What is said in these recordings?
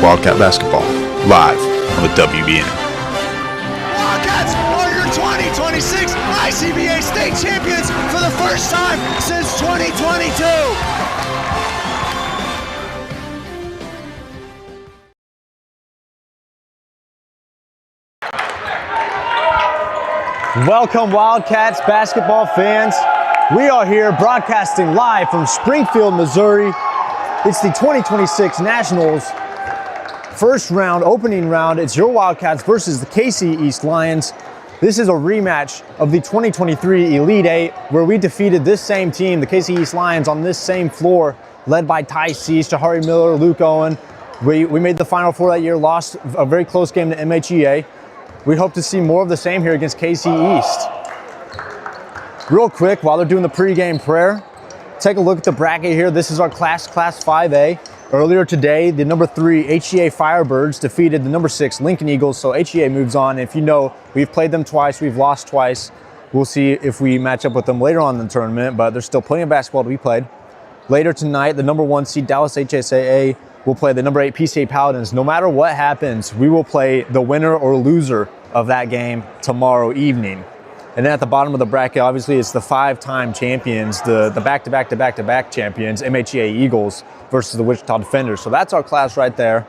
Wildcat Basketball, live on the WBN. Wildcats are your 2026 ICBA state champions for the first time since 2022. Welcome, Wildcats basketball fans. We are here broadcasting live from Springfield, Missouri. It's the 2026 Nationals first round, opening round. It's your Wildcats versus the KC East Lions. This is a rematch of the 2023 Elite Eight, where we defeated this same team, the KC East Lions, on this same floor, led by Ty Cease, Jahari Miller, Luke Owen. We made the Final Four that year, lost a very close game to MHEA. We hope to see more of the same here against KC East. Real quick, while they're doing the pregame prayer, take a look at the bracket here. This is our Class 5A. Earlier today, the number 3 HEA Firebirds defeated the number 6 Lincoln Eagles, so HEA moves on. If you know, we've played them twice, we've lost twice. We'll see if we match up with them later on in the tournament, but there's still plenty of basketball to be played. Later tonight, the number 1 seed Dallas HSAA will play the number 8 PCA Paladins. No matter what happens, we will play the winner or loser of that game tomorrow evening. And then at the bottom of the bracket, obviously, it's the 5-time champions, the back-to-back champions, MHEA Eagles versus the Wichita Defenders. So that's our class right there.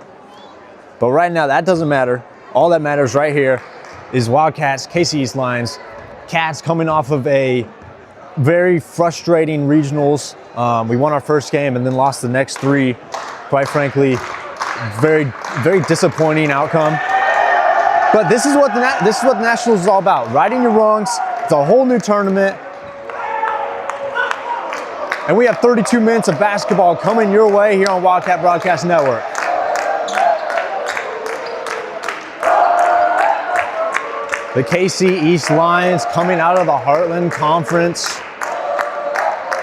But right now, that doesn't matter. All that matters right here is Wildcats, KC East Lions. Cats coming off of a very frustrating regionals. We won our first game and then lost the next 3. Quite frankly, very, very disappointing outcome. But this is what the Nationals is all about, righting your wrongs. It's a whole new tournament. And we have 32 minutes of basketball coming your way here on Wildcat Broadcast Network. The KC East Lions coming out of the Heartland Conference.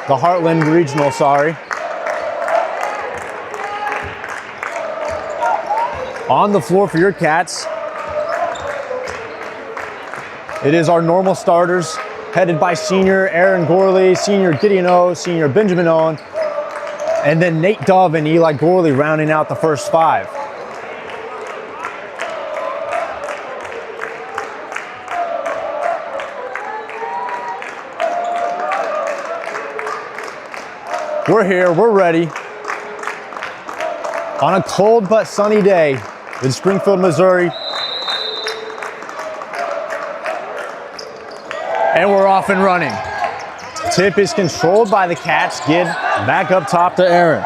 The Heartland Regional, sorry. On the floor for your Cats, it is our normal starters, headed by senior Aaron Gorley, senior Gideon O, senior Benjamin Owen, and then Nate Dove and Eli Gorley rounding out the first 5. We're here, we're ready. On a cold but sunny day in Springfield, Missouri. And we're off and running. Tip is controlled by the Cats. Get back up top to Aaron.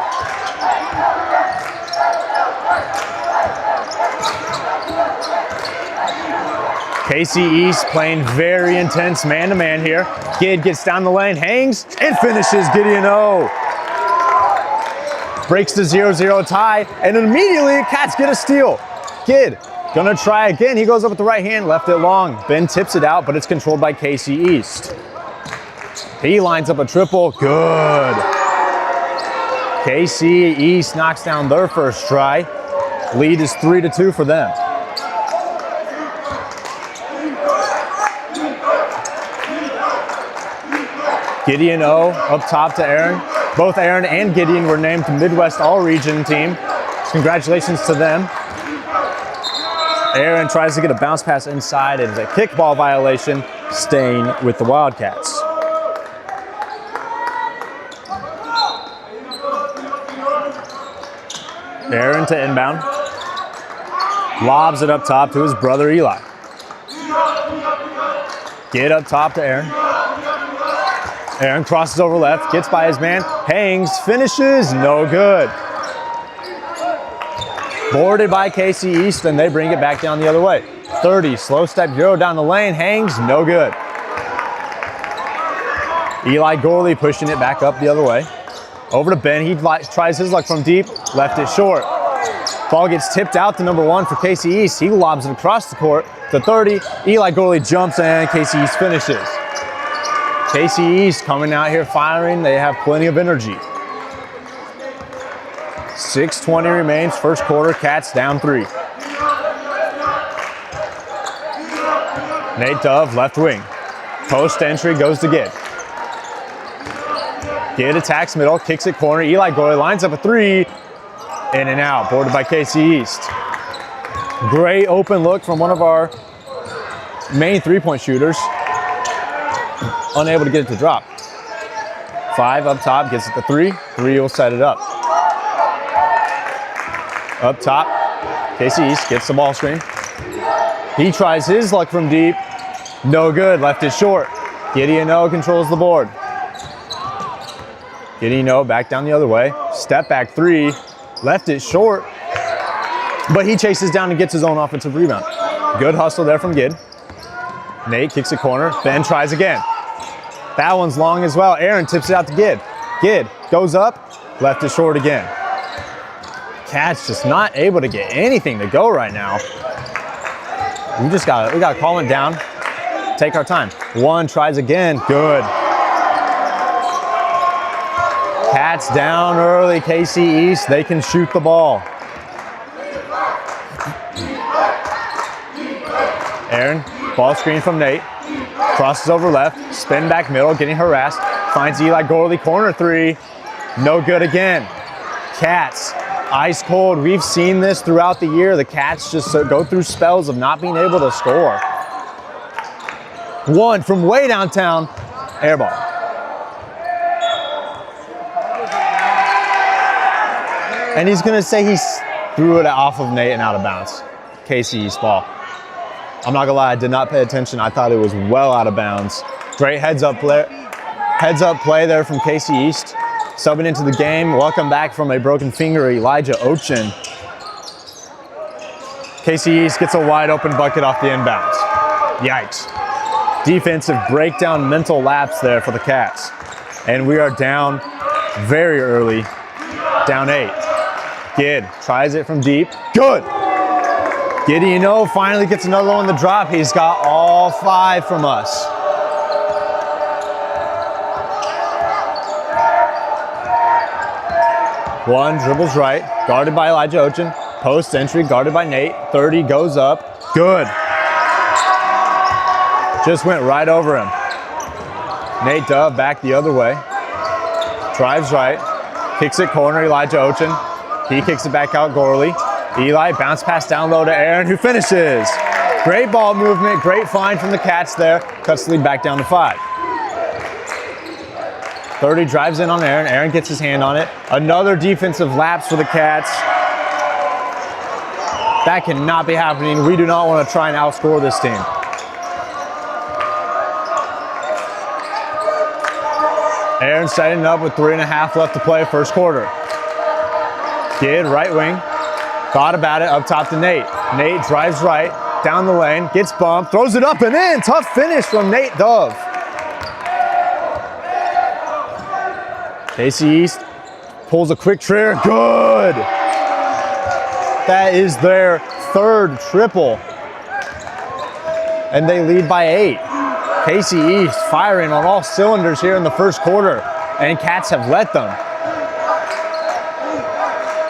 KC East playing very intense man-to-man here. Gid gets down the lane, hangs, and finishes. Gideon O. Breaks the 0-0 tie, and immediately Cats get a steal. Gid gonna try again. He goes up with the right hand, left it long. Ben tips it out, but it's controlled by KC East. He lines up a triple. Good. KC East knocks down their first try. Lead is 3-2 for them. Gideon O up top to Aaron. Both Aaron and Gideon were named to Midwest All-Region team. Congratulations to them. Aaron tries to get a bounce pass inside. It is a kickball violation, staying with the Wildcats. Aaron to inbound. Lobs it up top to his brother Eli. Get up top to Aaron. Aaron crosses over left, gets by his man, hangs, finishes, no good. Boarded by KC East, and they bring it back down the other way. 30, slow step Euro down the lane, hangs, no good. Eli Gorley pushing it back up the other way. Over to Ben, he tries his luck from deep, left it short. Ball gets tipped out to number 1 for KC East. He lobs it across the court to 30. Eli Gorley jumps and KC East finishes. KC East coming out here firing. They have plenty of energy. 6:20 remains, first quarter, Cats down 3. Nate Dove, left wing. Post entry goes to Gid. Gid attacks middle, kicks it corner. Eli Gorley lines up a 3. In and out, boarded by KC East. Great open look from one of our main three-point shooters. Unable to get it to drop. 5 up top, gets it to 3. 3 will set it up. Up top, KC East gets the ball screen. He tries his luck from deep. No good, left it short. Gideon O controls the board. Gideon O back down the other way. Step back 3, left it short. But he chases down and gets his own offensive rebound. Good hustle there from Gid. Nate kicks a corner, then tries again. That one's long as well. Aaron tips it out to Gid. Gid goes up, left it short again. Cats just not able to get anything to go right now. We gotta calm it down, take our time. 1 tries again, good. Cats down early, KC East, they can shoot the ball. Aaron, ball screen from Nate. Crosses over left, spin back middle, getting harassed. Finds Eli Gorley, corner 3. No good again. Cats, ice cold. We've seen this throughout the year. The Cats just go through spells of not being able to score. 1 from way downtown, air ball. And he's gonna say he threw it off of Nate and out of bounds. KC East ball. I'm not gonna lie, I did not pay attention. I thought it was well out of bounds. Great heads up play there from KC East. Subbing into the game, welcome back from a broken finger, Elijah Ochin. KC East gets a wide open bucket off the inbounds. Yikes. Defensive breakdown, mental lapse there for the Cats. And we are down very early, down 8. Gid tries it from deep, good. Gideon O finally gets another one on the drop. He's got all 5 from us. One dribbles right, guarded by Elijah Ochin. Post entry, guarded by Nate. 30 goes up, good. Just went right over him. Nate Dove back the other way. Drives right, kicks it corner, Elijah Ochin. He kicks it back out, Gorley. Eli, bounce pass down low to Aaron, who finishes. Great ball movement, great find from the Cats there. Cuts the lead back down to 5. 30 drives in on Aaron. Aaron gets his hand on it. Another defensive lapse for the Cats. That cannot be happening. We do not want to try and outscore this team. Aaron setting up with 3.5 left to play, first quarter. Gid, right wing. Thought about it, up top to Nate. Nate drives right, down the lane, gets bumped, throws it up and in. Tough finish from Nate Dove. KC East pulls a quick trigger, good. That is their 3rd triple. And they lead by 8. KC East firing on all cylinders here in the first quarter, and Cats have let them.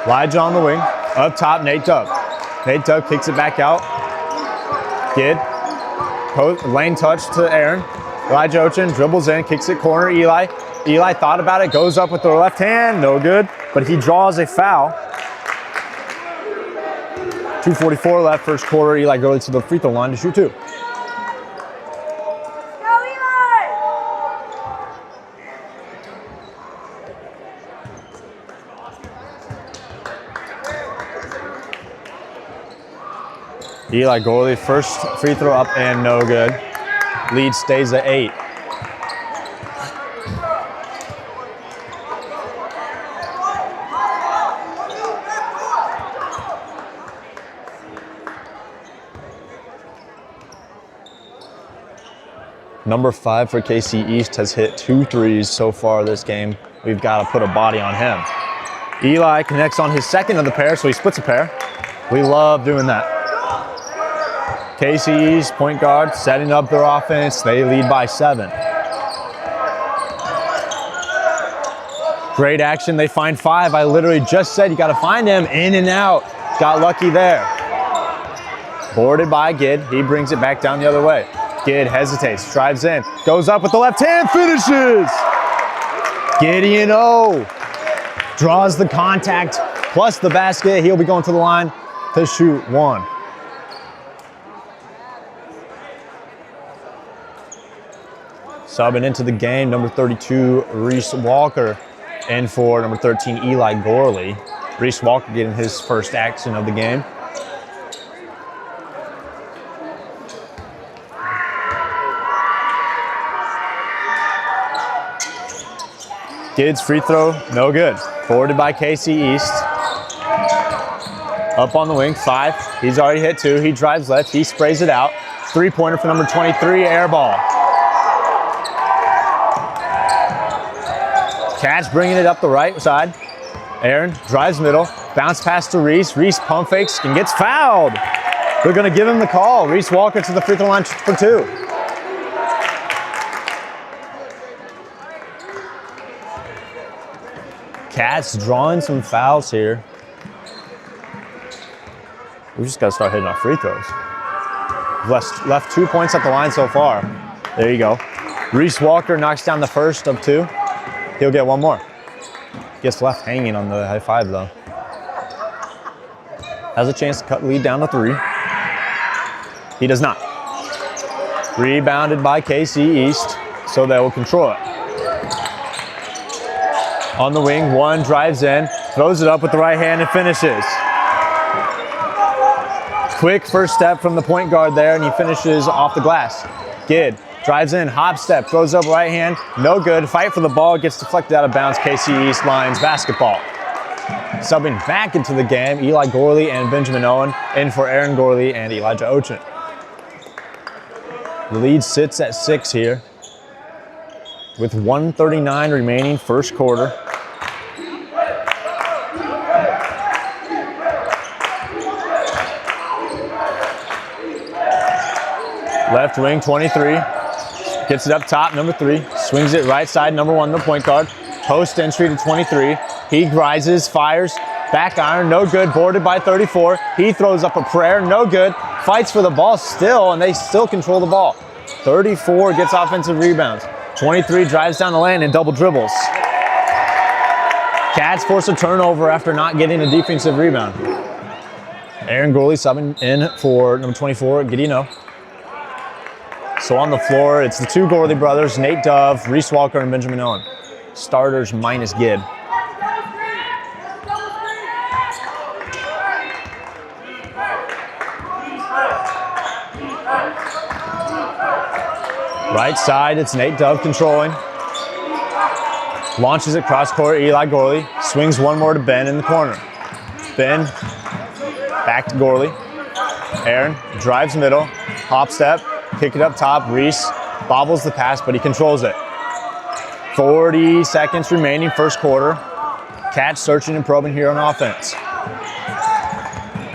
Elijah on the wing. Up top, Nate Dove. Nate Dove kicks it back out. Gid. Lane touch to Aaron. Elijah Ochin dribbles in, kicks it corner, Eli. Eli thought about it, goes up with the left hand, no good, but he draws a foul. 2:44 left, first quarter. Eli goes to the free throw line to shoot 2. Eli Gorley, first free throw up and no good. Lead stays at 8. Number 5 for KC East has hit 2 threes so far this game. We've got to put a body on him. Eli connects on his second of the pair, so he splits a pair. We love doing that. KC East, point guard, setting up their offense. They lead by 7. Great action. They find 5. I literally just said you got to find him. In and out. Got lucky there. Boarded by Gid. He brings it back down the other way. Gid hesitates, drives in, goes up with the left hand, finishes. Gideon O draws the contact, plus the basket. He'll be going to the line to shoot one. Subbing into the game, number 32, Reese Walker, in for number 13, Eli Gorley. Reese Walker getting his first action of the game. Gidd's free throw, no good. Forwarded by KC East. Up on the wing, 5. He's already hit 2. He drives left, he sprays it out. Three-pointer for number 23, air ball. Cats bringing it up the right side. Aaron drives middle, bounce pass to Reese. Reese pump fakes and gets fouled. They're gonna give him the call. Reese Walker to the free throw line for 2. Cats drawing some fouls here. We just gotta start hitting our free throws. Left 2 points at the line so far. There you go. Reese Walker knocks down the first of 2. He'll get one more. Gets left hanging on the high 5 though. Has a chance to cut lead down to 3. He does not. Rebounded by KC East, so they will control it. On the wing, 1 drives in, throws it up with the right hand and finishes. Quick first step from the point guard there, and he finishes off the glass. Gidd drives in, hop step, throws up right hand, no good. Fight for the ball, gets deflected out of bounds. KC East Lions basketball. Subbing back into the game, Eli Gorley and Benjamin Owen, in for Aaron Gorley and Elijah Ochin. The lead sits at 6 here, with 1:39 remaining first quarter. Left wing, 23. Gets it up top, number 3. Swings it right side, number 1, the point guard. Post entry to 23. He rises, fires. Back iron, no good. Boarded by 34. He throws up a prayer, no good. Fights for the ball still, and they still control the ball. 34 gets offensive rebounds. 23 drives down the lane and double dribbles. Cats force a turnover after not getting a defensive rebound. Aaron Gorley subbing in for number 24, Gideon. So on the floor, it's the 2 Gorley brothers, Nate Dove, Reese Walker, and Benjamin Owen. Starters minus Gidd. Right side, it's Nate Dove controlling. Launches it cross court, Eli Gorley. Swings one more to Ben in the corner. Ben, back to Gorley. Aaron drives middle, hop step. Kick it up top, Reese bobbles the pass, but he controls it. 40 seconds remaining, first quarter. Cats searching and probing here on offense.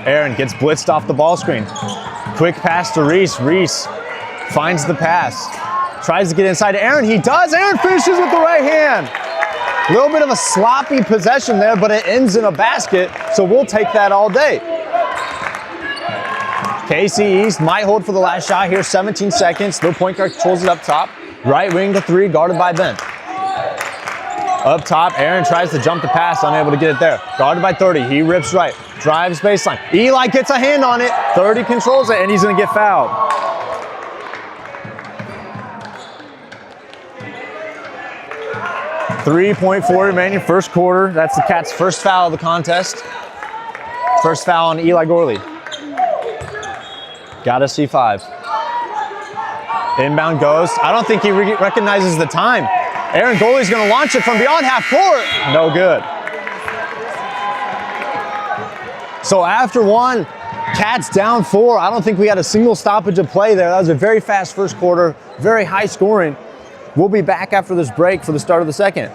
Aaron gets blitzed off the ball screen. Quick pass to Reese. Reese finds the pass. Tries to get inside to Aaron. He does. Aaron finishes with the right hand. A little bit of a sloppy possession there, but it ends in a basket, so we'll take that all day. KC East might hold for the last shot here, 17 seconds. The point guard controls it up top. Right wing to 3, guarded by Ben. Up top, Aaron tries to jump the pass, unable to get it there. Guarded by 30, he rips right, drives baseline. Eli gets a hand on it, 30 controls it, and he's gonna get fouled. .4 remaining, first quarter. That's the Cats' first foul of the contest. First foul on Eli Gorley. Got a C5. Inbound goes. I don't think he recognizes the time. Aaron Gorley's going to launch it from beyond half court. No good. So after 1, Cats down 4. I don't think we had a single stoppage of play there. That was a very fast first quarter, very high scoring. We'll be back after this break for the start of the second.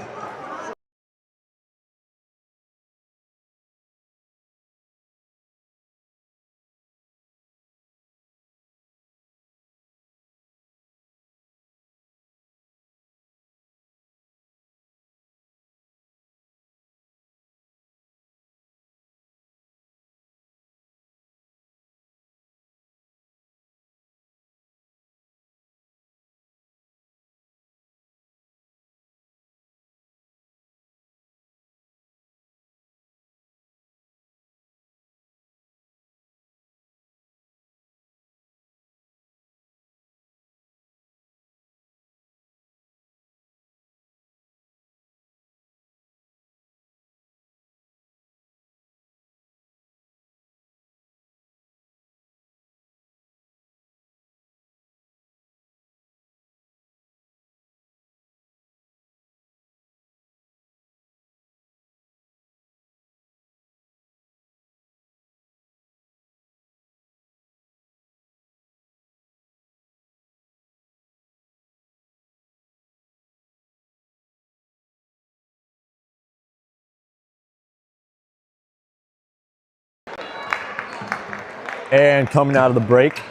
And coming out of the break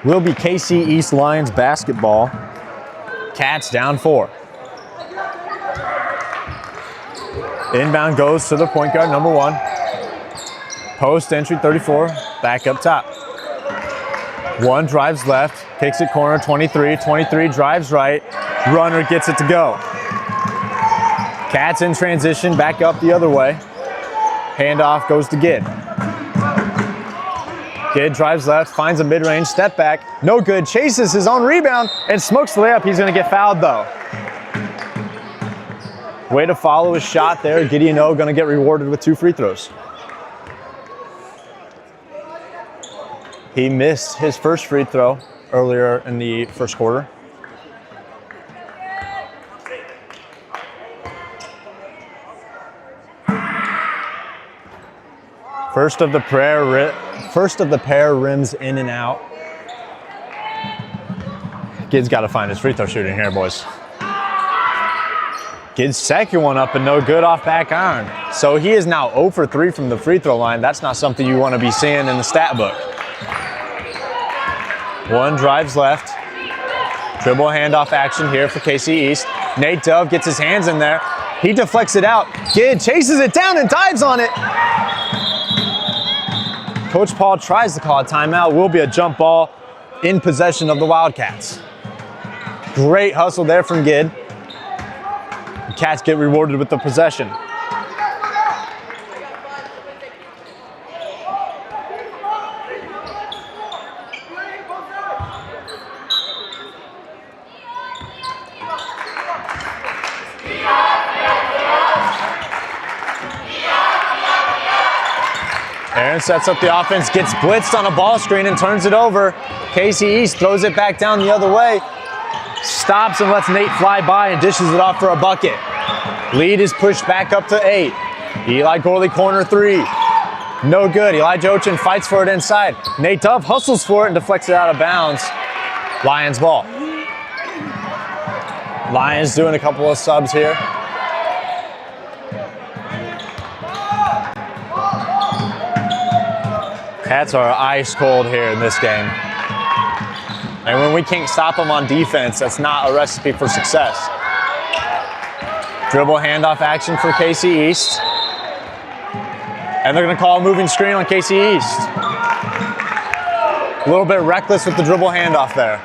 will be KC East Lions basketball. Cats down 4. Inbound goes to the point guard, number 1. Post entry, 34, back up top. 1 drives left, kicks it corner, 23. 23 drives right, runner gets it to go. Cats in transition, back up the other way. Handoff goes to Gid. Gid drives left, finds a mid-range, step back, no good, chases his own rebound, and smokes the layup. He's gonna get fouled though. Way to follow his shot there. Gideon O gonna get rewarded with 2 free throws. He missed his first free throw earlier in the first quarter. First of the pair rims in and out. Gid's got to find his free throw shooting here, boys. Gid's second one up and no good off back iron. So he is now 0 for 3 from the free throw line. That's not something you want to be seeing in the stat book. 1 drives left. Dribble handoff action here for KC East. Nate Dove gets his hands in there. He deflects it out. Gid chases it down and dives on it. Coach Paul tries to call a timeout. Will be a jump ball in possession of the Wildcats. Great hustle there from Gid. The Cats get rewarded with the possession. Aaron sets up the offense, gets blitzed on a ball screen and turns it over. KC East throws it back down the other way. Stops and lets Nate fly by and dishes it off for a bucket. Lead is pushed back up to 8. Eli Gorley corner 3. No good. Elijah Ochin fights for it inside. Nate Dove hustles for it and deflects it out of bounds. Lions ball. Lions doing a couple of subs here. Cats are ice cold here in this game. And when we can't stop them on defense, that's not a recipe for success. Dribble handoff action for KC East. And they're gonna call a moving screen on KC East. A little bit reckless with the dribble handoff there.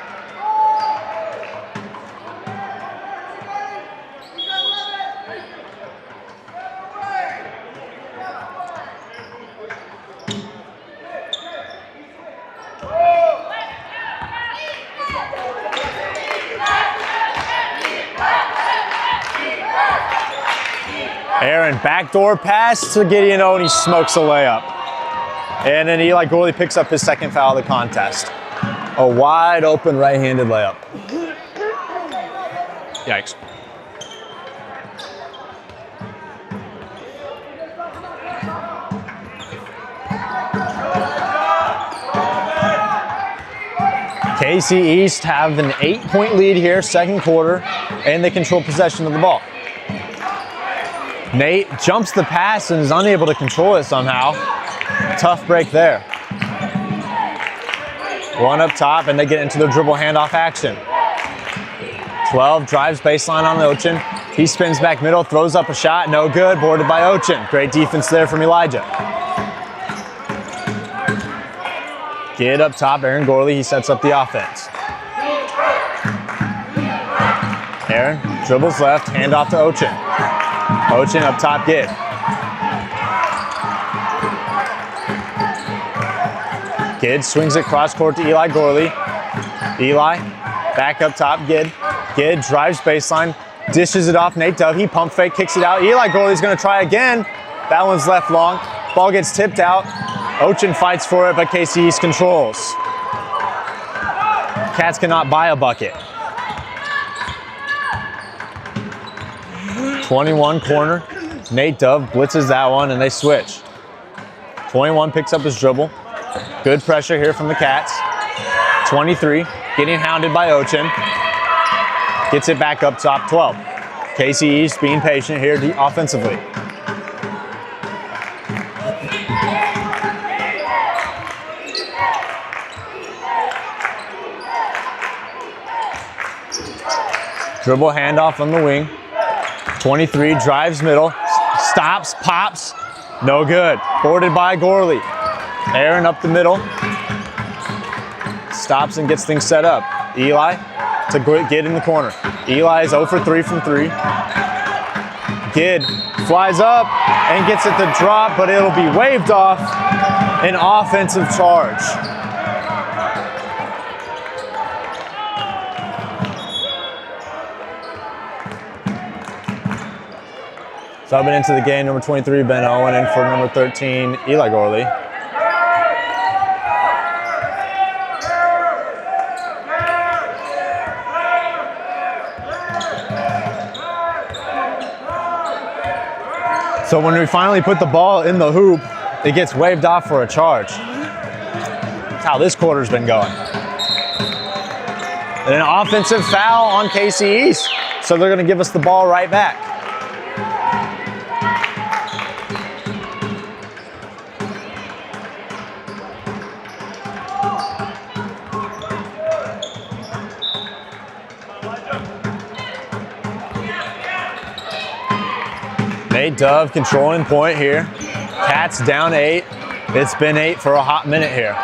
Aaron, backdoor pass to Gideon O, and he smokes a layup. And then Eli Gorley picks up his second foul of the contest. A wide open right-handed layup. Yikes. KC East have an 8-point lead here, second quarter, and they control possession of the ball. Nate jumps the pass and is unable to control it somehow. Tough break there. 1 up top, and they get into the dribble handoff action. 12 drives baseline on Ochin. He spins back middle, throws up a shot, no good, boarded by Ochin. Great defense there from Elijah. Get up top, Aaron Gorley, he sets up the offense. Aaron dribbles left, handoff to Ochin. Ochin up top, Gid. Gid swings it cross court to Eli Gorley. Eli back up top, Gid. Gid drives baseline, dishes it off Nate Dove. He pump fake, kicks it out. Eli Gorley's gonna try again. That one's left long. Ball gets tipped out. Ochin fights for it, but KC East controls. Cats cannot buy a bucket. 21 corner. Nate Dove blitzes that one and they switch. 21 picks up his dribble. Good pressure here from the Cats. 23 getting hounded by Ochin. Gets it back up top, 12. KC East being patient here offensively. Dribble handoff on the wing. 23 drives middle. Stops, pops. No good. Boarded by Gorley. Aaron up the middle. Stops and gets things set up. Eli to get in the corner. Eli is 0 for 3 from 3. Gid flies up and gets it to drop, but it'll be waved off. An offensive charge. Subbing into the game, number 23, Ben Owen, in for number 13, Eli Gorley. So when we finally put the ball in the hoop, it gets waved off for a charge. That's how this quarter's been going. And an offensive foul on KC East. So they're gonna give us the ball right back. Nate Dove controlling point here. Cats down 8. It's been 8 for a hot minute here.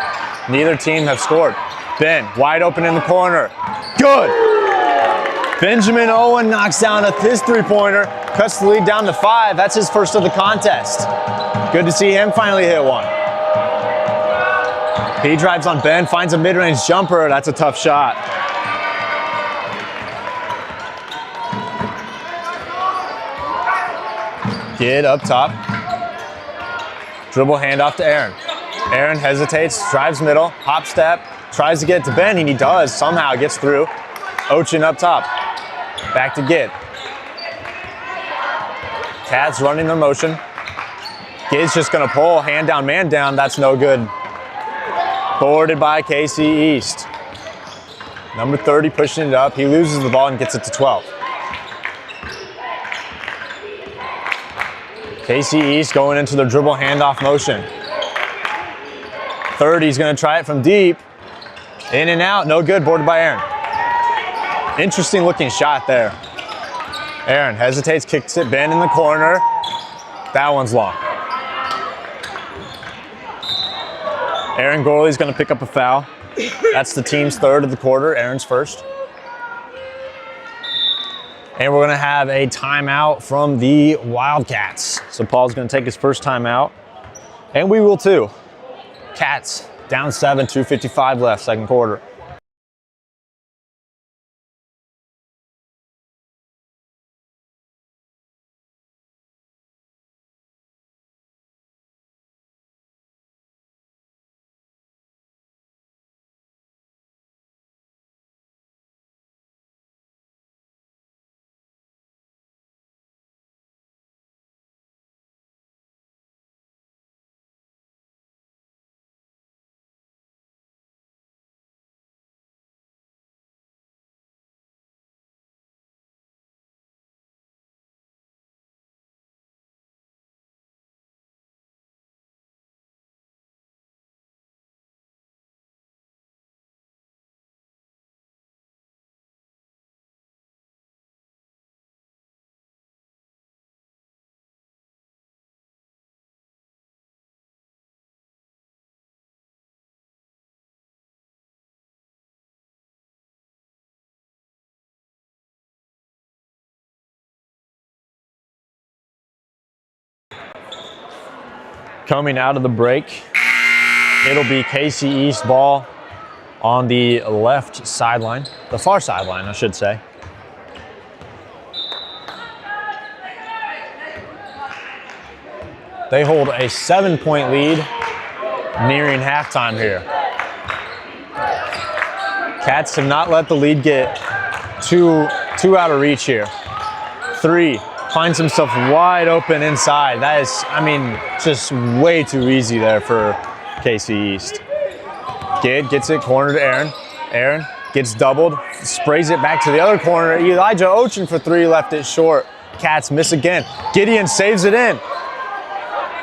Neither team have scored. Ben, wide open in the corner. Good. Benjamin Owen knocks down his three-pointer, cuts the lead down to 5. That's his first of the contest. Good to see him finally hit one. He drives on Ben, finds a mid-range jumper. That's a tough shot. Kid up top. Dribble handoff to Aaron. Aaron hesitates, drives middle, hop step, tries to get it to Ben, and he does. Somehow gets through. Ochin up top. Back to Gid. Cats running their motion. Gid's just gonna pull, hand down, man down. That's no good. Boarded by KC East. Number 30 pushing it up. He loses the ball and gets it to 12. KC East going into their dribble handoff motion. 30's gonna try it from deep. In and out, no good, boarded by Aaron. Interesting looking shot there. Aaron hesitates, kicks it, Ben in the corner. That one's long. Aaron Gorley's gonna pick up a foul. That's the team's third of the quarter, Aaron's first. And we're gonna have a timeout from the Wildcats. So Paul's gonna take his first timeout, and we will too. Cats down 7, 2:55 left, second quarter. Coming out of the break, it'll be KC East ball on the left sideline, the far sideline, I should say. They hold a 7-point lead nearing halftime here. Cats have not let the lead get too out of reach here. 3. Finds himself wide open inside. That is, I mean, just way too easy there for KC East. Gid gets it, corner to Aaron. Aaron gets doubled, sprays it back to the other corner. Elijah Ochin for 3, left it short. Cats miss again. Gideon saves it in.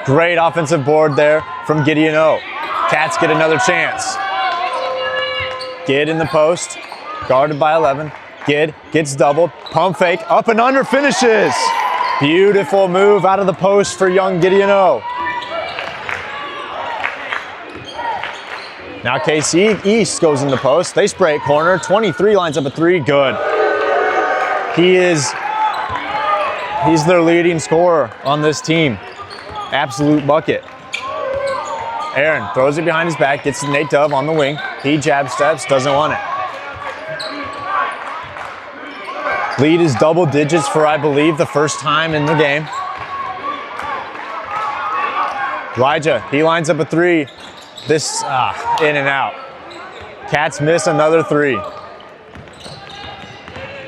Great offensive board there from Gideon O. Cats get another chance. Gid in the post, guarded by 11. Gid gets doubled, pump fake, up and under, finishes. Beautiful move out of the post for young Gideon O. Now KC East goes in the post. They spray it corner. 23 lines up a three. Good. He's their leading scorer on this team. Absolute bucket. Aaron throws it behind his back, gets to Nate Dove on the wing. He jab steps, doesn't want it. Lead is double digits for, I believe, the first time in the game. Elijah, he lines up a three. This, in and out. Cats miss another three.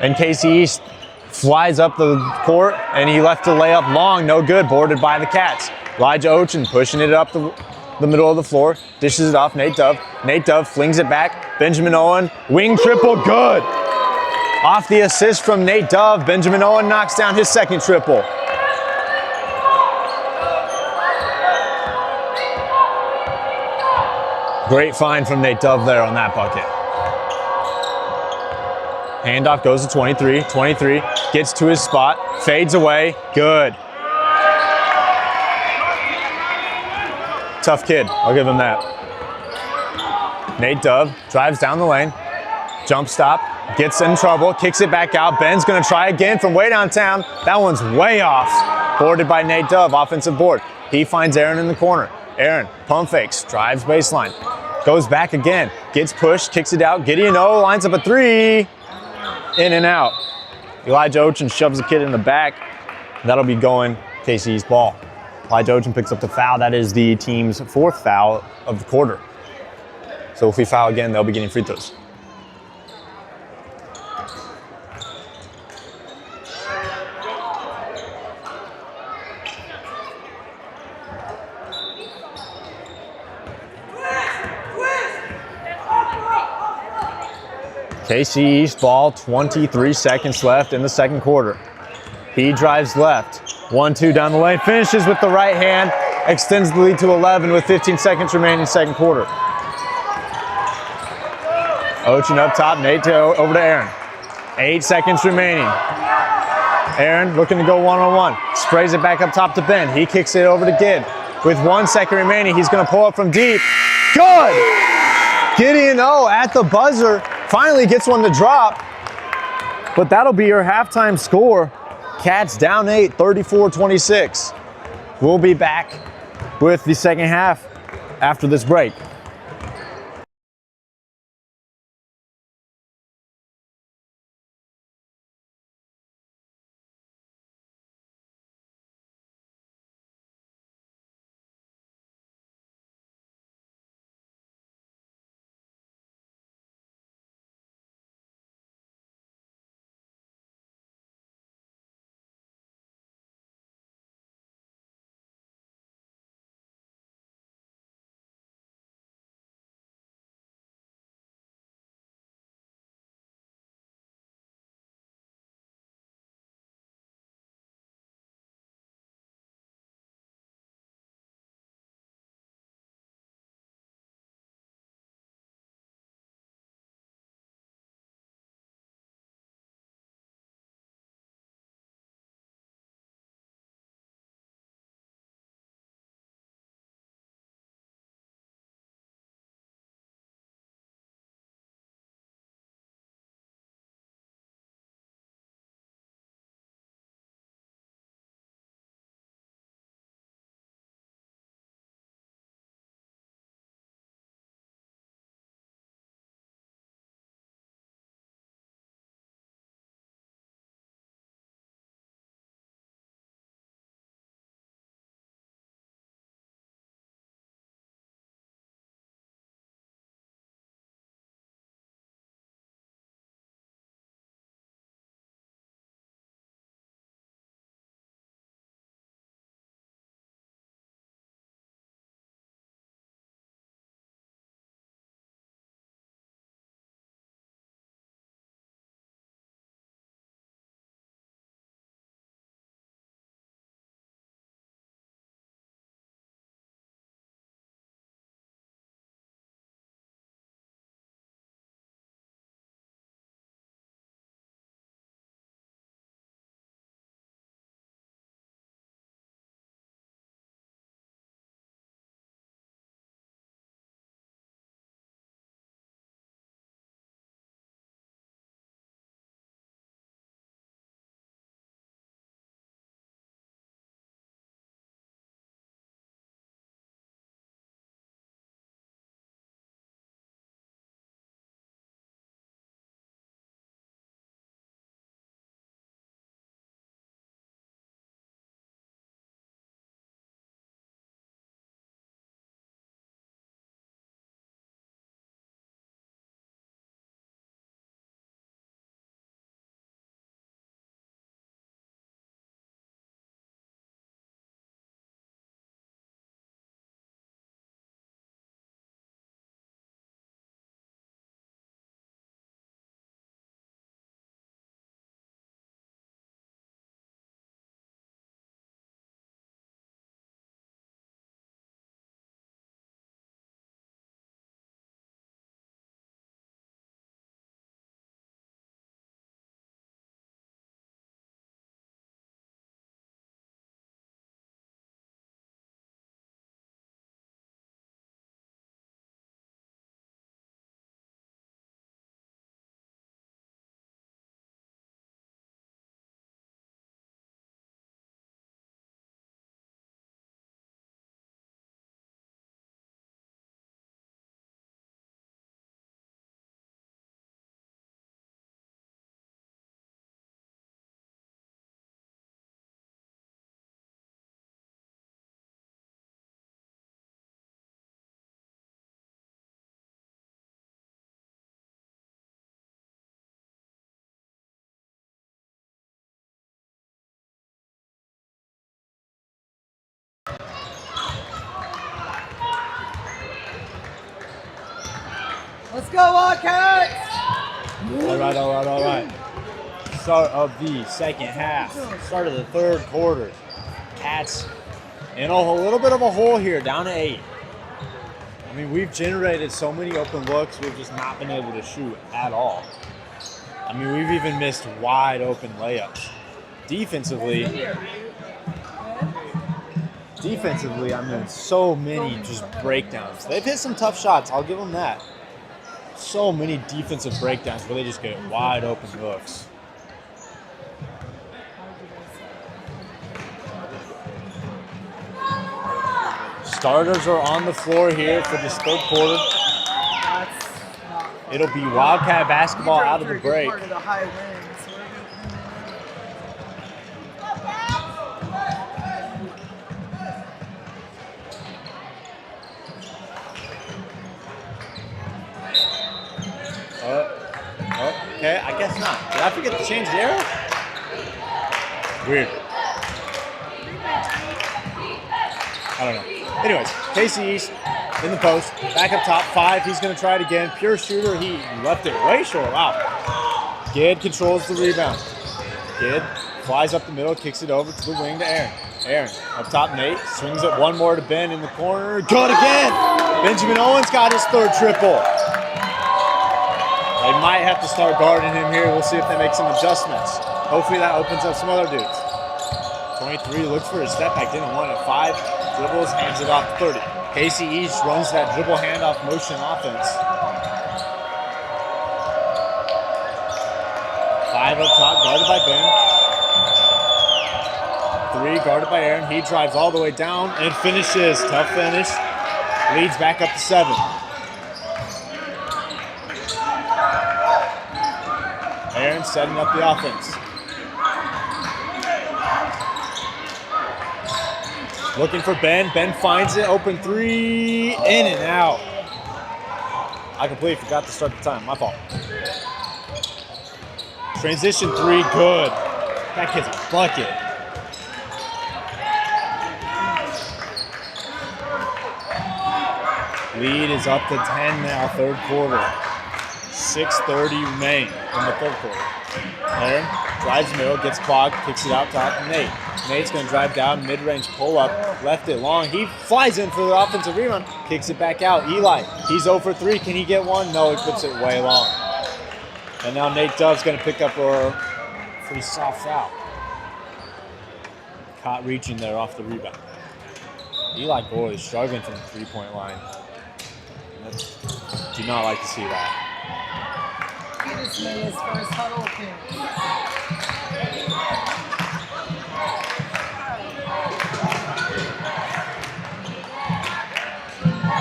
And KC East flies up the court, and he left the layup long, no good, boarded by the Cats. Elijah Ochin pushing it up the middle of the floor, dishes it off Nate Dove. Nate Dove flings it back. Benjamin Owen, wing triple, good. Off the assist from Nate Dove, Benjamin Owen knocks down his second triple. Great find from Nate Dove there on that bucket. Handoff goes to 23. 23 gets to his spot, fades away, good. Tough kid, I'll give him that. Nate Dove drives down the lane, jump stop, gets in trouble, kicks it back out. Ben's gonna try again from way downtown. That one's way off. Boarded by Nate Dove, offensive board. He finds Aaron in the corner. Aaron, pump fakes, drives baseline, goes back again, gets pushed, kicks it out. Gideon O lines up a three, in and out. Elijah Ochin shoves the kid in the back. That'll be going KC's ball. Elijah Ochin picks up the foul. That is the team's fourth foul of the quarter. So if we foul again, they'll be getting free throws. KC East ball, 23 seconds left in the second quarter. He drives left, 1-2 down the lane, finishes with the right hand, extends the lead to 11 with 15 seconds remaining in second quarter. Ochin up top, Nate over to Aaron. 8 seconds remaining. Aaron looking to go one-on-one, sprays it back up top to Ben. He kicks it over to Gid. With 1 second remaining, he's gonna pull up from deep. Good! Gideon O at the buzzer. Finally gets one to drop, but that'll be your halftime score. Cats down 8, 34-26. We'll be back with the second half after this break. go, Wildcats! All right. Start of the second half. Start of the third quarter. Cats in a little bit of a hole here, down to 8. I mean, we've generated so many open looks, we've just not been able to shoot at all. I mean, we've even missed wide open layups. Defensively, I mean, so many just breakdowns. They've hit some tough shots, I'll give them that. So many defensive breakdowns where they just get wide open looks. Starters are on the floor here for this third quarter. It'll be Wildcat basketball out of the break. Okay, I guess not. Did I forget to change the arrow? Weird. I don't know. Anyways, Casey East in the post, back up top, 5. He's going to try it again. Pure shooter. He left it way short. Wow. Gid controls the rebound. Gid flies up the middle, kicks it over to the wing to Aaron. Aaron up top, Nate swings it one more to Ben in the corner. Good again. Benjamin Owens got his third triple. They might have to start guarding him here. We'll see if they make some adjustments. Hopefully that opens up some other dudes. 23 looks for his step back, didn't want it. 5 dribbles, hands it off to 30. Casey East runs that dribble handoff motion offense. 5 up top, guarded by Ben. 3 guarded by Aaron. He drives all the way down and finishes. Tough finish. Leads back up to 7. Aaron setting up the offense. Looking for Ben. Ben finds it. Open 3. In and out. I completely forgot to start the time. My fault. Transition 3. Good. That kid's a bucket. Lead is up to 10 now. Third quarter. 6:30 remain in the third quarter. Aaron drives middle, gets clogged, kicks it out top to Nate. Nate's going to drive down, mid-range pull-up, left it long. He flies in for the offensive rebound, kicks it back out. Eli, he's 0 for 3. Can he get one? No, he puts it way long. And now Nate Dove's going to pick up a pretty soft foul. Caught reaching there off the rebound. Eli Gorley is struggling from the three-point line. Do not like to see that. He just made his first huddle appearance.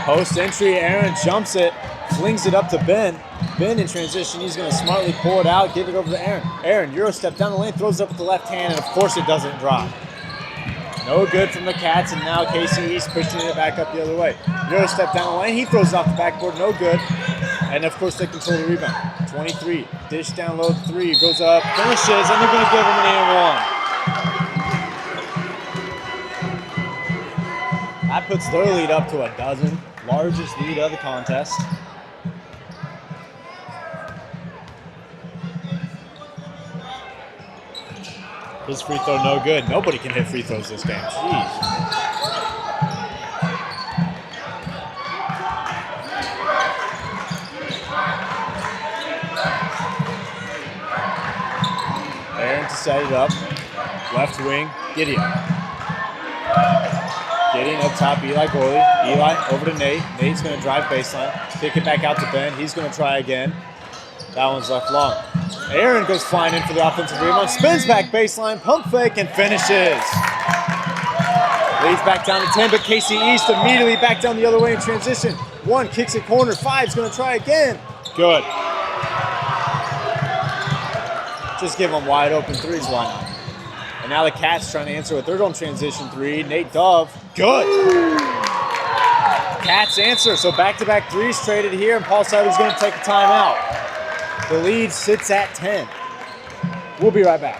Post entry, Aaron jumps it, flings it up to Ben. Ben in transition, he's going to smartly pull it out, give it over to Aaron. Aaron, Euro step down the lane, throws it up with the left hand, and of course it doesn't drop. No good from the Cats, and now Casey East pushing it back up the other way. Euro step down the lane, he throws it off the backboard, no good. And of course they control the rebound. 23, dish down low, 3, goes up, finishes, and they're going to give him an and 1. That puts their lead up to 12, largest lead of the contest. His free throw no good. Nobody can hit free throws this game. Jeez. Aaron to set it up. Left wing, Gideon. Gideon up top, Eli Gorley. Eli over to Nate. Nate's going to drive baseline. Kick it back out to Ben. He's going to try again. That one's left long. Aaron goes flying in for the offensive rebound. Spins back baseline, pump fake, and finishes. Leads back down to 10, but Casey East immediately back down the other way in transition. 1 kicks it corner. 5's going to try again. Good. Just give them wide open 3s, why not? And now the Cats trying to answer a third on transition 3. Nate Dove, good. Cats answer, so back-to-back 3s traded here, and Paul Suter's going to take a timeout. The lead sits at 10. We'll be right back.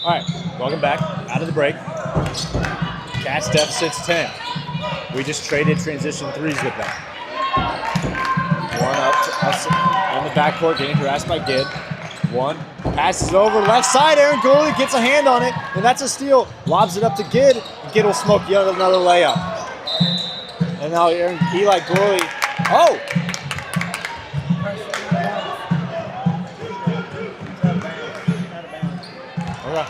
All right, welcome back out of the break. Cats deficit's 10. We just traded transition threes with them. One up to us on the backcourt, getting harassed by Gid. One, passes over left side. Aaron Gooley gets a hand on it, and that's a steal. Lobs it up to Gid. Gid will smoke yet another layup. And now Eli Gooley. Oh! Okay.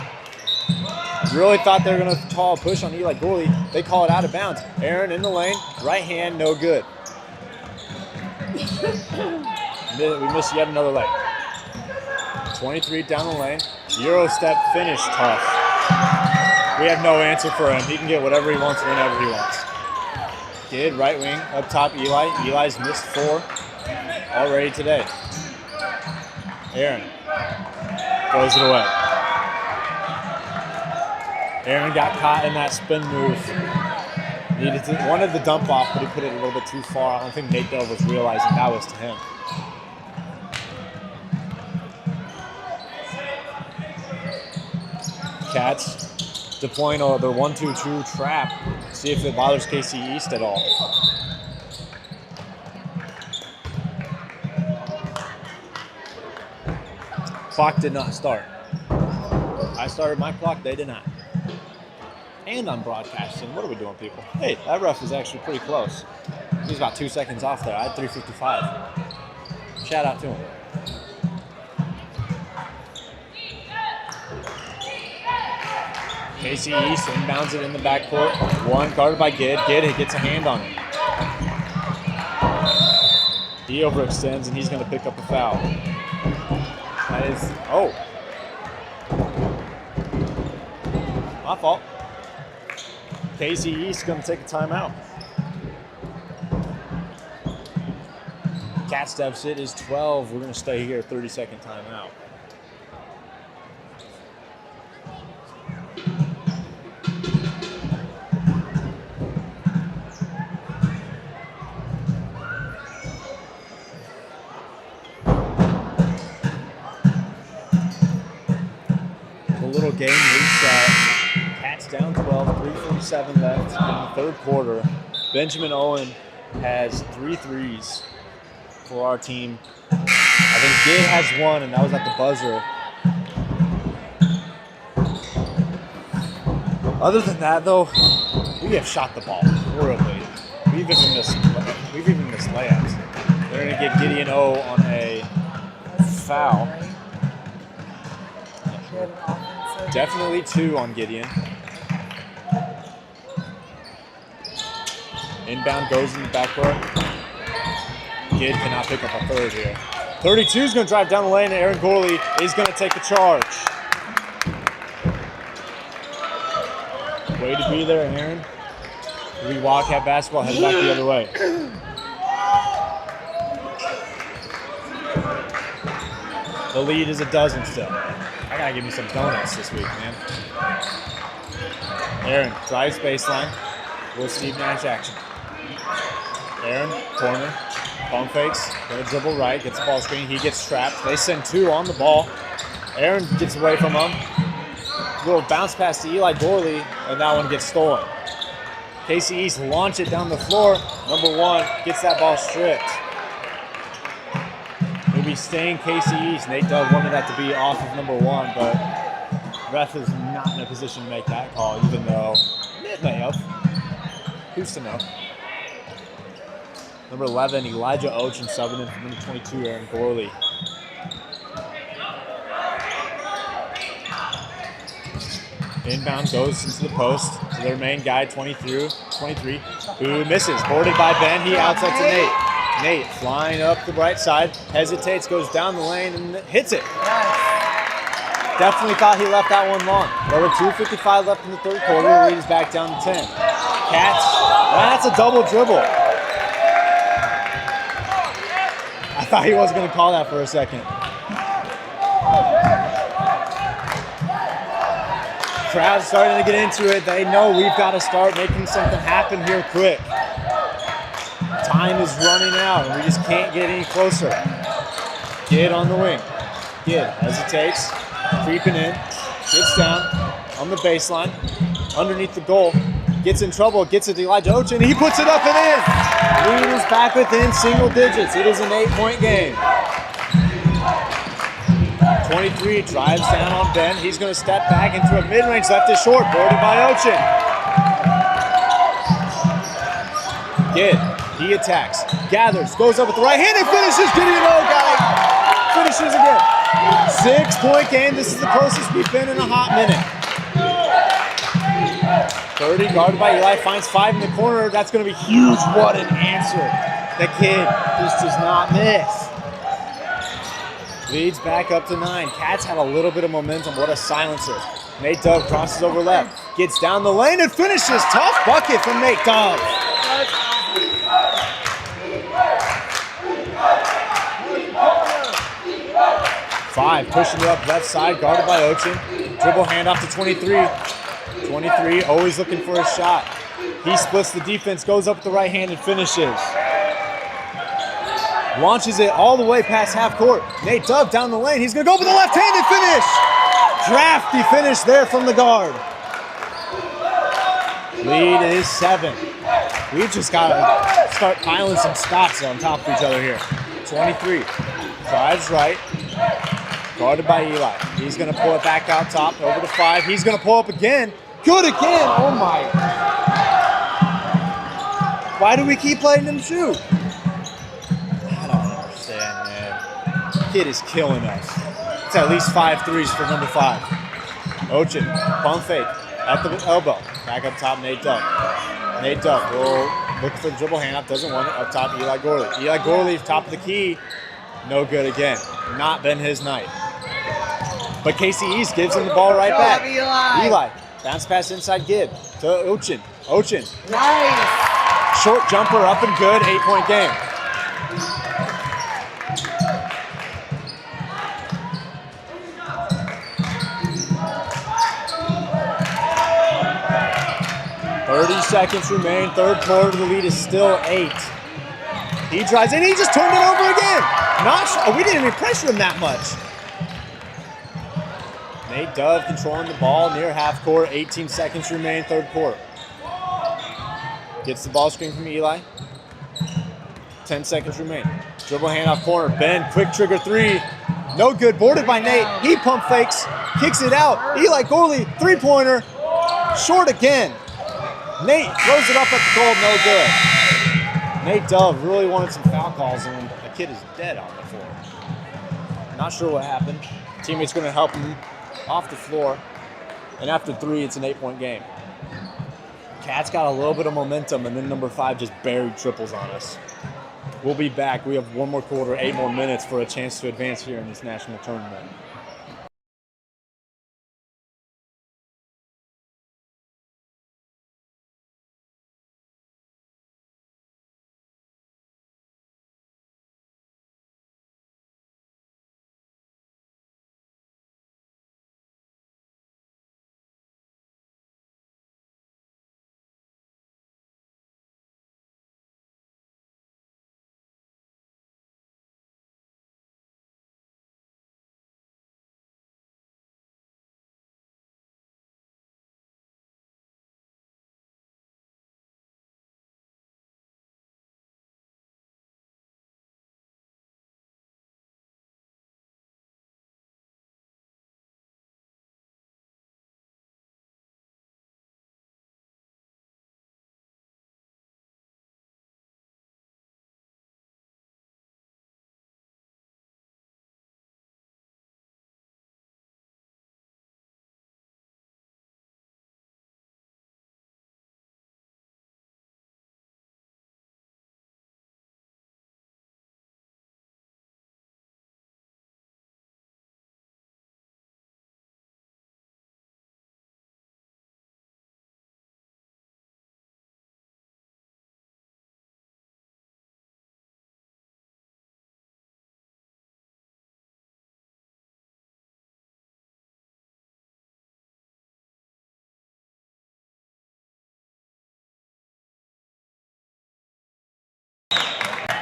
Really thought they were going to call a push on Eli Gooley. They call it out of bounds. Aaron in the lane, right hand, no good. We missed yet another leg. 23 down the lane. Euro step finish tough. We have no answer for him. He can get whatever he wants whenever he wants. Kid, right wing, up top Eli. Eli's missed 4 already today. Aaron throws it away. Aaron got caught in that spin move. Wanted the dump off, but he put it a little bit too far. I don't think Nate Dove was realizing that was to him. Cats deploying their 1-2-2 trap. See if it bothers KC East at all. Clock did not start. I started my clock, they did not. And I'm broadcasting. What are we doing, people? Hey, that ref is actually pretty close. He was about 2 seconds off there. I had 3:55. Shout out to him. KC East inbounds it in the backcourt. One guarded by Gid. Gid gets a hand on it. He overextends and he's going to pick up a foul. That is, oh. My fault. KC East going to take a timeout. Cats deficit is 12. We're going to stay here. 30-second timeout. The little game reset. Cats down 12. 3:47 left in the third quarter. Benjamin Owen has 3 threes for our team. I think Gid has 1, and that was at the buzzer. Other than that, though, we have shot the ball horribly. We've even missed layups. They're going to give Gideon O on a foul. Definitely 2 on Gideon. Inbound goes in the backcourt. Gid cannot pick up a third here. 32 is going to drive down the lane, and Aaron Gooley is going to take a charge. Way to be there, Aaron. We walk, have basketball, head back the other way. The lead is a dozen still. I got to give me some donuts this week, man. Aaron drives baseline. With Steve Nash action. Aaron, corner, pump fakes, gonna dribble right, gets the ball screen, he gets trapped. They send 2 on the ball. Aaron gets away from him. Little bounce pass to Eli Gooley, and that one gets stolen. KC East launch it down the floor. Number 1 gets that ball stripped. We'll be staying KC East. Nate Dove wanted that to be off of number 1, but ref is not in a position to make that call, even though it may have. Who's to know? Number 11, Elijah Ochen subbing in for number 22, Aaron Gooley. Inbound goes into the post to their main guy, 23, who misses. Boarded by Ben, he outside to Nate. Nate flying up the right side, hesitates, goes down the lane, and hits it. Definitely thought he left that one long. There were 2:55 left in the third quarter. The lead is back down to 10. Cats, that's a double dribble. I thought he wasn't going to call that for a second. Crowd's starting to get into it. They know we've got to start making something happen here quick. Time is running out, and we just can't get any closer. Gid on the wing. Gid hesitates, creeping in, gets down on the baseline, underneath the goal, gets in trouble, gets it to Elijah Ochin, he puts it up and in. Lead is back within single digits. It is an 8-point game. 23 drives down on Ben. He's going to step back into a mid-range, left is short, boarded by Ochin. Gid, he attacks, gathers, goes up with the right hand and finishes. Gideon O, guy, finishes again. 6-point game. This is the closest we've been in a hot minute. 30, guarded by Eli, finds 5 in the corner. That's going to be huge. What an answer. The kid just does not miss. Leads back up to 9. Cats had a little bit of momentum. What a silencer. Nate Dove crosses over left, gets down the lane and finishes. Tough bucket from Nate Dove. 5, pushing it up left side, guarded by Ochin. Dribble handoff to 23. 23, always looking for a shot. He splits the defense, goes up with the right hand and finishes. Launches it all the way past half court. Nate Dove down the lane. He's going to go with the left hand and finish. Drafty finish there from the guard. Lead is 7. We've just got to start piling some spots on top of each other here. 23, drives right. Guarded by Eli. He's going to pull it back out top, over to 5. He's going to pull up again. Good again. Oh, my. Why do we keep letting him shoot? I don't understand, man. Kid is killing us. It's at least 5 threes for number 5. Ochin, pump fake at the elbow. Back up top, Nate Dove. Nate Dove will look for the dribble handoff. Doesn't want it. Up top, Eli Gorley. Eli Gorley, top of the key. No good again. Not been his night. But Casey East gives him the ball right back. Eli. Bounce pass inside Gibb to Ochin. Ochin. Nice. Short jumper up and good. 8-point game. Seconds remain. Third quarter, the lead is still 8. He drives in. He just turned it over again. We didn't even pressure him that much. Nate Dove controlling the ball near half court. 18 seconds remain. Third quarter. Gets the ball screen from Eli. 10 seconds remain. Dribble handoff corner. Ben, quick trigger 3. No good. Boarded by Nate. He pump fakes. Kicks it out. Eli Gorley, 3-pointer. Short again. Nate throws it up at the goal, no good. Nate Dove really wanted some foul calls, and the kid is dead on the floor. Not sure what happened. Teammate's going to help him off the floor, and after 3, it's an 8-point game. Cats got a little bit of momentum, and then number 5 just buried triples on us. We'll be back. We have 1 more quarter, 8 more minutes for a chance to advance here in this national tournament.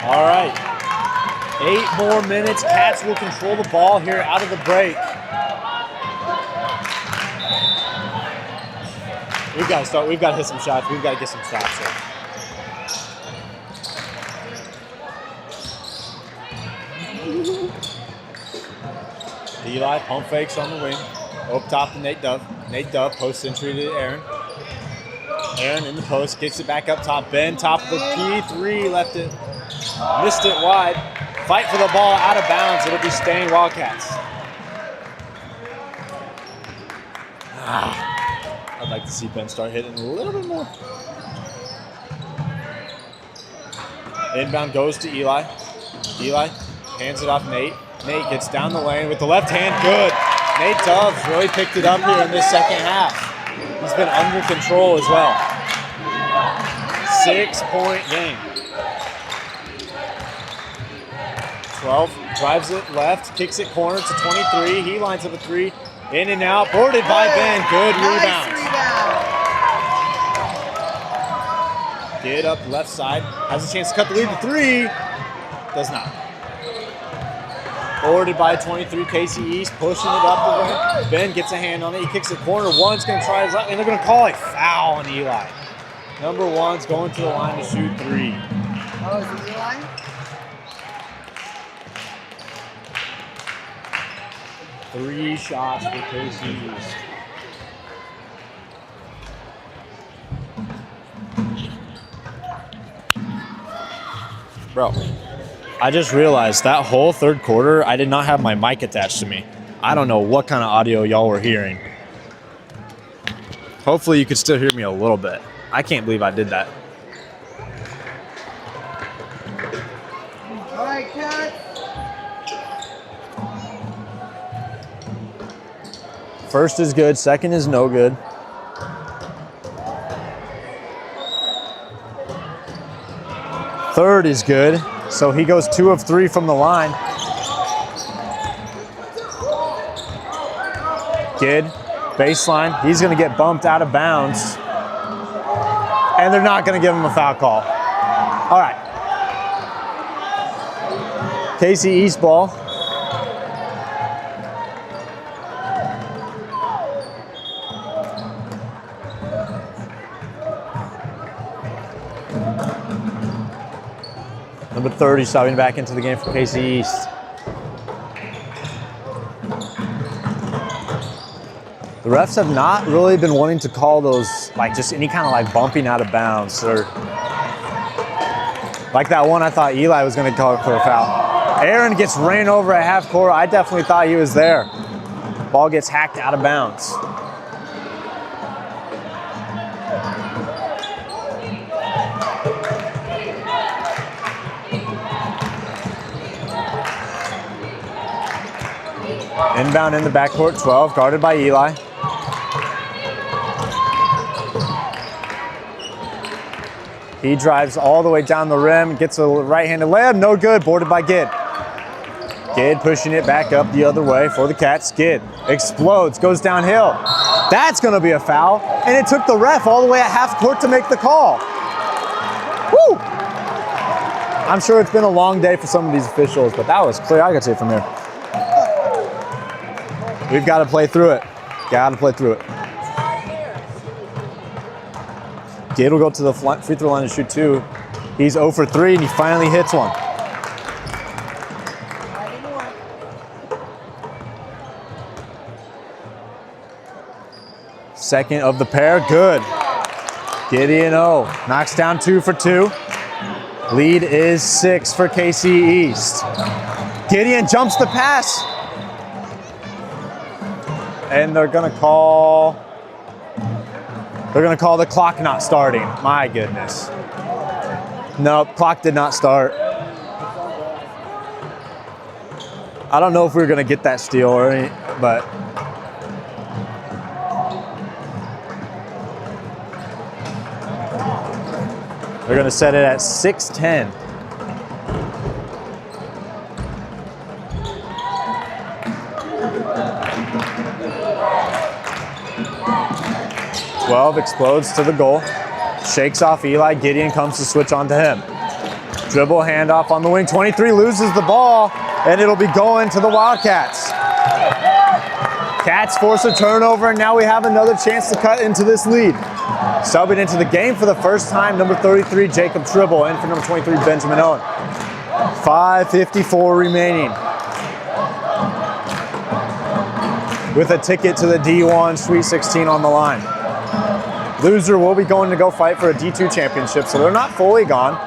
All right, 8 more minutes. Cats will control the ball here out of the break. We've got to start. We've got to hit some shots. We've got to get some stops here. Eli pump fakes on the wing. Up top to Nate Dove. Nate Dove post entry to Aaron. Aaron in the post, gets it back up top. Ben, top of the P3, left it. Missed it wide. Fight for the ball out of bounds. It'll be staying Wildcats. I'd like to see Ben start hitting a little bit more. Inbound goes to Eli. Eli hands it off Nate. Nate gets down the lane with the left hand. Good. Nate Dove really picked it up here in this second half. He's been under control as well. 6-point game. 12 drives it left, kicks it corner to 23. He lines up a 3. In and out, boarded by Ben. Good rebound. Get up left side. Has a chance to cut the lead to 3. Does not. Boarded by 23, Casey East, pushing it up the way. Ben gets a hand on it. He kicks it corner. One's going to try his left, and they're going to call a foul on Eli. Number 1's going to the line to shoot 3. Oh, is it Eli? Three shots for Casey East. Bro, I just realized that whole third quarter, I did not have my mic attached to me. I don't know what kind of audio y'all were hearing. Hopefully you could still hear me a little bit. I can't believe I did that. All right, Cats. First is good, second is no good. Third is good, so he goes 2 of 3 from the line. Gid, baseline, he's gonna get bumped out of bounds. And they're not gonna give him a foul call. All right. Casey East ball. Number 30 stopping back into the game for Casey East. The refs have not really been wanting to call those, like just any kind of like bumping out of bounds. Or like that one I thought Eli was gonna call for a foul. Aaron gets ran over at half court. I definitely thought he was there. Ball gets hacked out of bounds. Inbound in the backcourt, 12, guarded by Eli. He drives all the way down the rim, gets a right-handed layup, no good, boarded by Gid. Gid pushing it back up the other way for the Cats. Gid explodes, goes downhill. That's gonna be a foul, and it took the ref all the way at half court to make the call. Woo! I'm sure it's been a long day for some of these officials, but that was clear. I gotta say from here. We've got to play through it. Got to play through it. Gid will go to the free throw line to shoot 2. He's 0 for 3, and he finally hits one. Second of the pair, good. Gideon O knocks down 2 for 2. Lead is 6 for KC East. Gideon jumps the pass. And they're gonna call the clock not starting. My goodness. Nope, clock did not start. I don't know if we were gonna get that steal or any, but they're gonna set it at 6:10. Explodes to the goal, shakes off Eli. Gideon comes to switch on to him. Dribble handoff on the wing. 23 loses the ball, and it'll be going to the Wildcats. Cats force a turnover, and now we have another chance to cut into this lead. Subbing into the game for the first time, number 33, Jacob Tribble, in for number 23, Benjamin Owen. 5:54 remaining. With a ticket to the D1 Sweet 16 on the line. Loser will be going to go fight for a D2 championship, so they're not fully gone.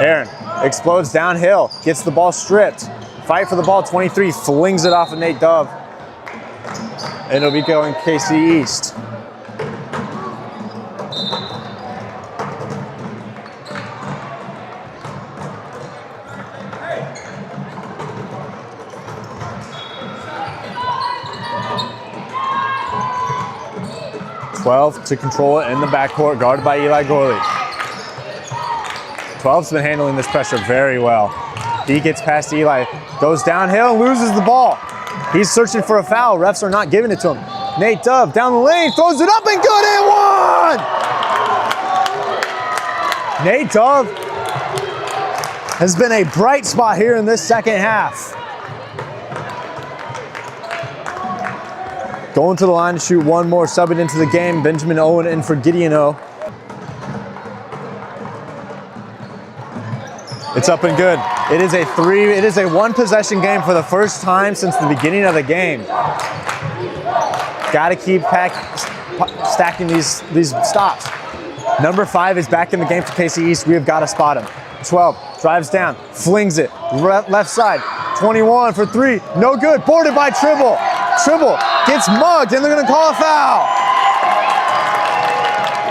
Aaron explodes downhill, gets the ball stripped. Fight for the ball, 23, flings it off of Nate Dove. And it'll be going KC East. To control it in the backcourt, guarded by Eli Gorley. 12's been handling this pressure very well. He gets past Eli, goes downhill, and loses the ball. He's searching for a foul. Refs are not giving it to him. Nate Dove down the lane, throws it up and good and one! Nate Dove has been a bright spot here in this second half. Going to the line to shoot one more, subbing into the game. Benjamin Owen in for Gideon O. It's up and good. It is a one possession game for the first time since the beginning of the game. Got to keep stacking these stops. Number 5 is back in the game for KC East. We have got to spot him. 12 drives down, flings it left side. 21 for 3, no good. Boarded by Tribble. Tribble gets mugged, and they're going to call a foul.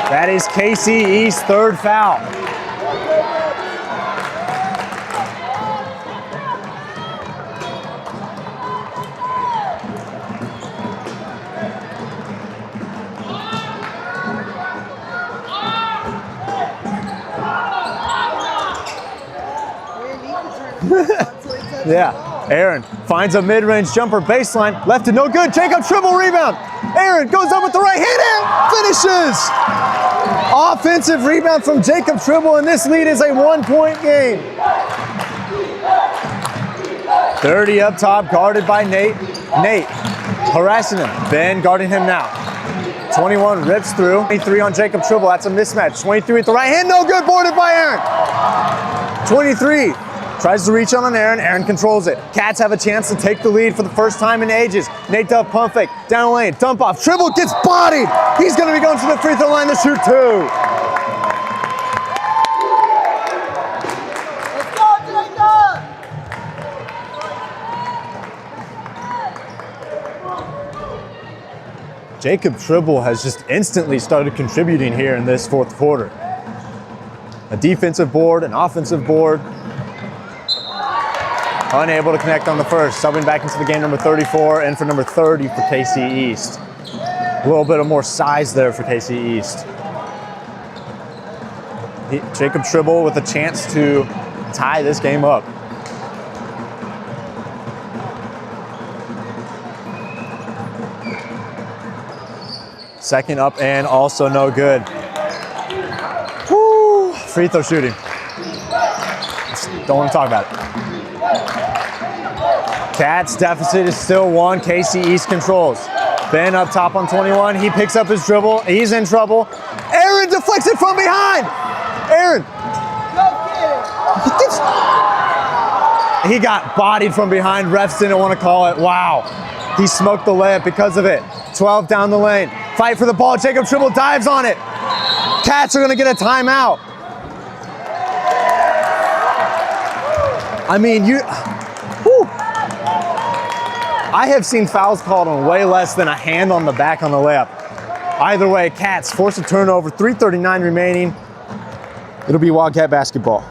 That is KC East's third foul. Yeah. Aaron finds a mid-range jumper, baseline, left it, no good. Jacob Tribble rebound. Aaron goes up with the right hand and finishes. Offensive rebound from Jacob Tribble, and this lead is a 1-point game. 30 up top, guarded by Nate. Nate harassing him. Ben guarding him now. 21 rips through. 23 on Jacob Tribble. That's a mismatch. 23 with the right hand, no good. Boarded by Aaron. 23. Tries to reach on an Aaron. Aaron controls it. Cats have a chance to take the lead for the first time in ages. Nate Dove pump fake. Down the lane. Dump off. Tribble gets bodied. He's going to be going to the free throw line to shoot 2. Let's go, Jacob! Jacob Tribble has just instantly started contributing here in this fourth quarter. A defensive board, an offensive board. Unable to connect on the first. Subbing back into the game, number 34, and for number 30 for KC East. A little bit of more size there for KC East. Jacob Tribble with a chance to tie this game up. Second up and also no good. Woo! Free throw shooting. Don't want to talk about it. Cats deficit is still 1. KC East controls. Ben up top on 21. He picks up his dribble. He's in trouble. Aaron deflects it from behind. Aaron. He got bodied from behind. Refs didn't want to call it. Wow. He smoked the layup because of it. 12 down the lane. Fight for the ball. Jacob Tribble dives on it. Cats are going to get a timeout. I mean, I have seen fouls called on way less than a hand on the back on the layup. Either way, Cats force a turnover, 3:39 remaining. It'll be Wildcat basketball.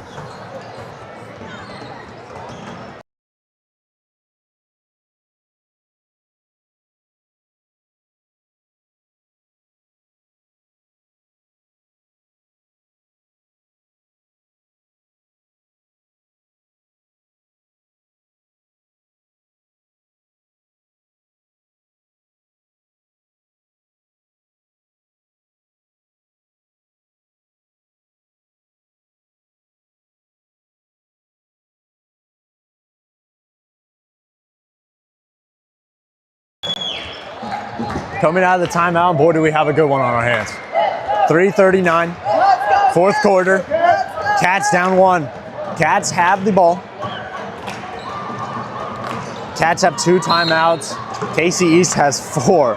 Coming out of the timeout, boy, do we have a good one on our hands. 3:39, fourth quarter. Cats down 1. Cats have the ball. Cats have 2 timeouts. KC East has 4.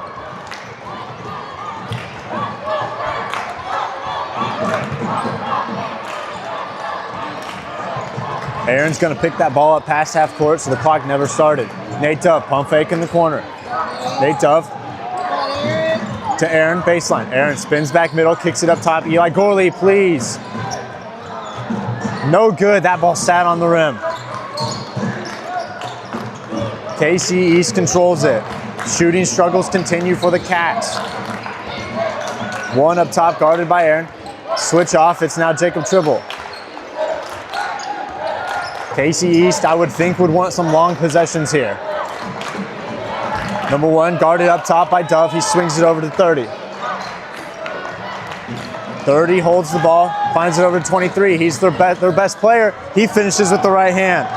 Aaron's gonna pick that ball up past half court, so the clock never started. Nate Dove, pump fake in the corner. Nate Dove to Aaron, baseline. Aaron spins back middle, kicks it up top. Eli Gorley, please. No good, that ball sat on the rim. KC East controls it. Shooting struggles continue for the Cats. 1 up top, guarded by Aaron. Switch off, it's now Jacob Tribble. KC East, I would think, would want some long possessions here. Number 1, guarded up top by Dove. He swings it over to 30. 30 holds the ball, finds it over to 23. He's their best player. He finishes with the right hand.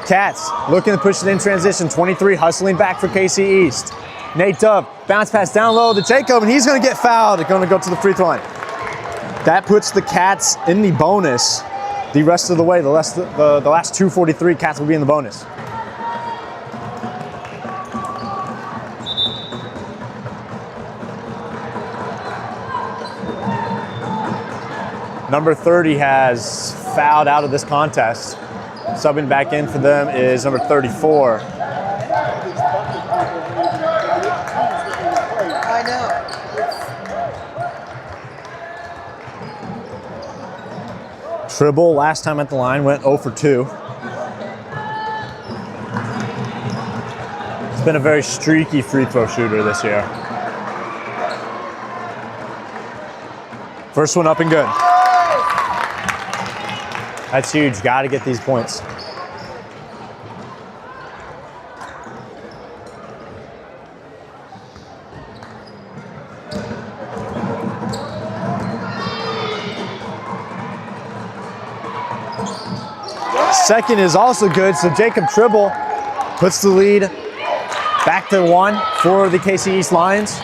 Cats looking to push it in transition. 23 hustling back for KC East. Nate Dove, bounce pass down low to Jacob, and he's going to get fouled. They're going to go to the free throw line. That puts the Cats in the bonus the rest of the way. The last 2:43, Cats will be in the bonus. Number 30 has fouled out of this contest. Subbing back in for them is number 34. I know. Tribble, last time at the line, went 0 for 2. He's been a very streaky free throw shooter this year. First one up and good. That's huge. Got to get these points. Second is also good, so Jacob Tribble puts the lead back to 1 for the KC East Lions.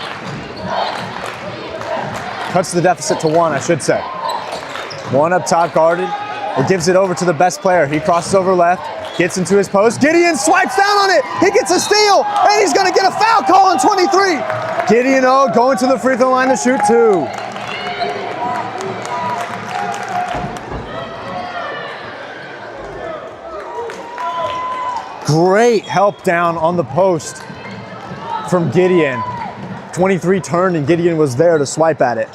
Cuts the deficit to 1, I should say. 1 up top, guarded. It gives it over to the best player. He crosses over left, gets into his post. Gideon swipes down on it. He gets a steal, and he's going to get a foul call on 23. Gideon O going to the free throw line to shoot 2. Great help down on the post from Gideon. 23 turned, and Gideon was there to swipe at it.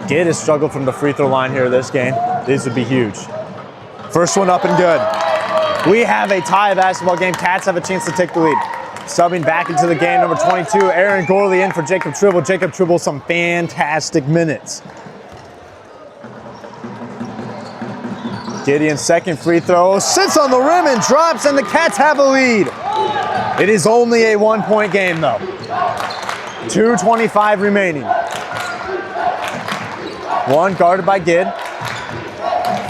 Gid has struggled from the free throw line here this game. These would be huge. First one up and good. We have a tie basketball game. Cats have a chance to take the lead. Subbing back into the game, number 22, Aaron Gorley in for Jacob Tribble. Jacob Tribble, some fantastic minutes. Gideon's second free throw sits on the rim and drops, and the Cats have a lead. It is only a 1-point game, though. 2:25 remaining. 1 guarded by Gid.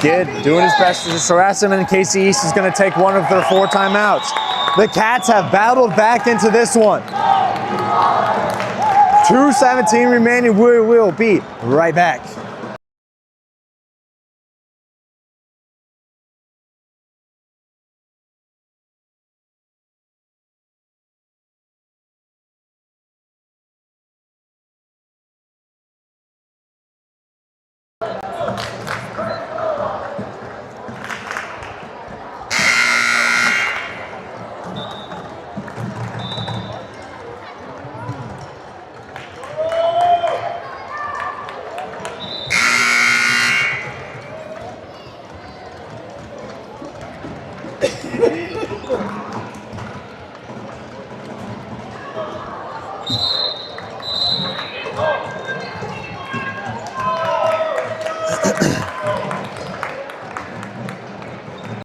Gid doing his best to just harass him, and KC East is going to take 1 of their 4 timeouts. The Cats have battled back into this one. 2:17 remaining. We will be right back.